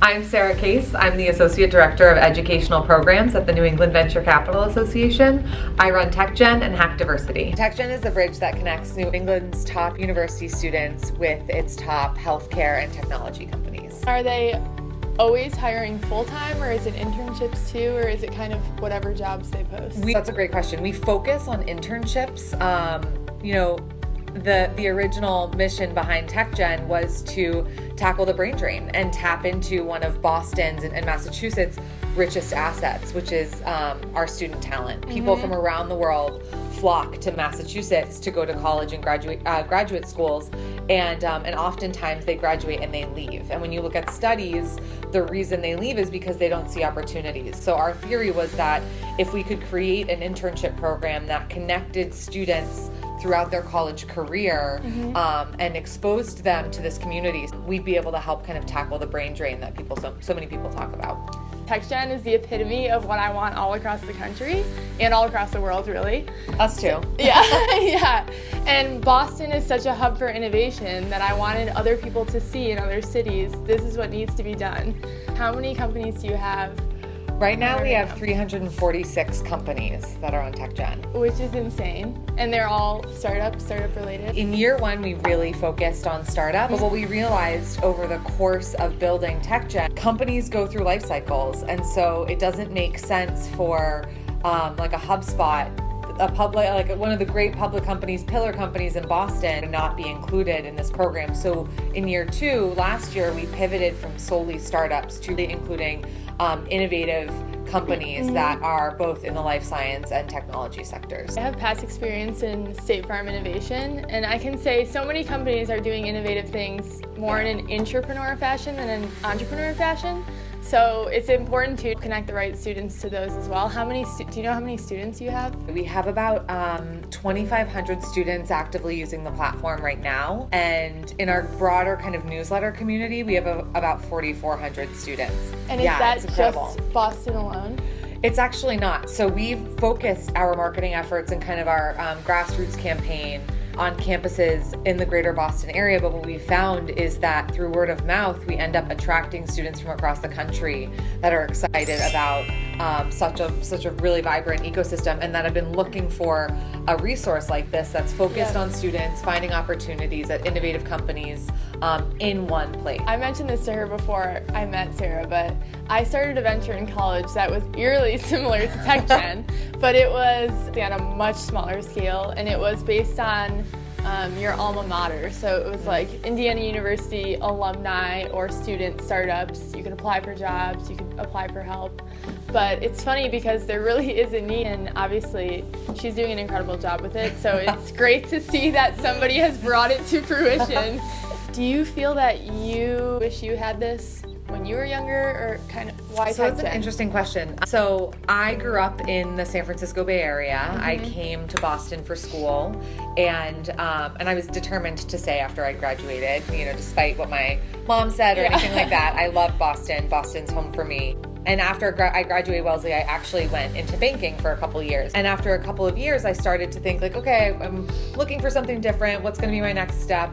I'm Sarah Case. I'm the Associate Director of Educational Programs at the New England Venture Capital Association. I run TechGen and Hack.Diversity. TechGen is the bridge that connects New England's top university students with its top healthcare and technology companies. Are they always hiring full-time, or is it internships too, or is it kind of whatever jobs they post? That's a great question. We focus on internships. The original mission behind TechGen was to tackle the brain drain and tap into one of Boston's and Massachusetts' richest assets, which is our student talent. People from around the world flock to Massachusetts to go to college and graduate schools, and oftentimes they graduate and they leave. And when you look at studies, the reason they leave is because they don't see opportunities. So our theory was that if we could create an internship program that connected students throughout their college career and exposed them to this community, we'd be able to help kind of tackle the brain drain that so many people talk about. TechGen is the epitome of what I want all across the country and all across the world, really. Us too. Yeah. And Boston is such a hub for innovation that I wanted other people to see in other cities. This is what needs to be done. How many companies do you have? Right now we have 346 companies that are on TechGen. Which is insane. And they're all startup related. In year one, we really focused on startup. But what we realized over the course of building TechGen, companies go through life cycles. And so it doesn't make sense for like a HubSpot, like one of the great public companies, pillar companies in Boston, to not be included in this program. So in year two, last year, we pivoted from solely startups to including innovative companies that are both in the life science and technology sectors. I have past experience in State Farm innovation, and I can say so many companies are doing innovative things more in an intrapreneur fashion than an entrepreneur fashion. So it's important to connect the right students to those as well. Do you know how many students you have? We have about 2,500 students actively using the platform right now. And in our broader kind of newsletter community, we have about 4,400 students. And is that just Boston alone? It's actually not. So we've focused our marketing efforts and kind of our grassroots campaign on campuses in the greater Boston area, but what we found is that through word of mouth, we end up attracting students from across the country that are excited about such a really vibrant ecosystem, and that have been looking for a resource like this that's focused on students finding opportunities at innovative companies in one place. I mentioned this to her before I met Sarah, but I started a venture in college that was eerily similar to TechGen, but it was on a much smaller scale, and it was based on your alma mater. So it was like Indiana University alumni or student startups. You can apply for jobs, you can apply for help. But it's funny because there really is a need, and obviously she's doing an incredible job with it. So it's great to see that somebody has brought it to fruition. Do you feel that you wish you had this when you were younger, or kind of why? So that's an interesting question. So I grew up in the San Francisco Bay Area. I came to Boston for school, and I was determined to stay after I graduated, despite what my mom said or anything like that. I love Boston. Boston's home for me. And after I graduated Wellesley, I actually went into banking for a couple of years. And after a couple of years, I started to think like, okay, I'm looking for something different. What's going to be my next step?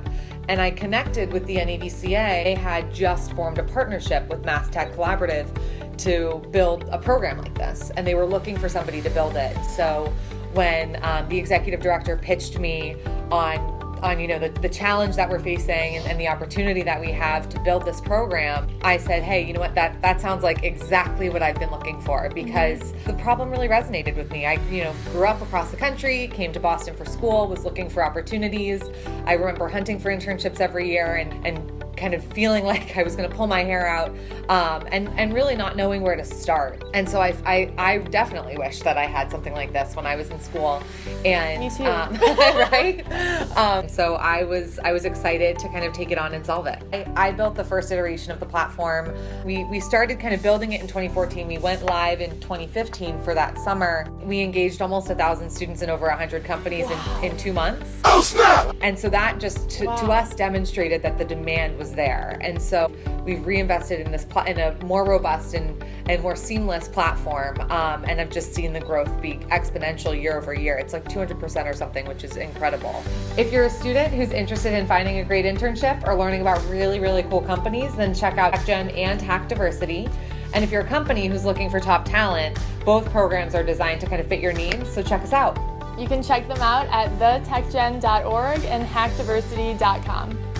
And I connected with the NAVCA. They had just formed a partnership with Mass Tech Collaborative to build a program like this. And they were looking for somebody to build it. So when the executive director pitched me on the challenge that we're facing and the opportunity that we have to build this program, I said, hey, you know what, that sounds like exactly what I've been looking for, because the problem really resonated with me. I grew up across the country, came to Boston for school, was looking for opportunities. I remember hunting for internships every year and kind of feeling like I was going to pull my hair out and really not knowing where to start. And so I definitely wish that I had something like this when I was in school. And me too. Right? So I was excited to kind of take it on and solve it. I built the first iteration of the platform. We started kind of building it in 2014. We went live in 2015 for that summer. We engaged almost 1,000 students in over 100 companies in 2 months. Oh, snap! And so that just to us demonstrated that the demand was was there. And so we've reinvested in this in a more robust and more seamless platform, and I've just seen the growth be exponential year over year. It's like 200% or something, which is incredible. If you're a student who's interested in finding a great internship or learning about really, really cool companies, then check out TechGen and Hack.Diversity. And if you're a company who's looking for top talent, both programs are designed to kind of fit your needs, so check us out. You can check them out at thetechgen.org and hackdiversity.com.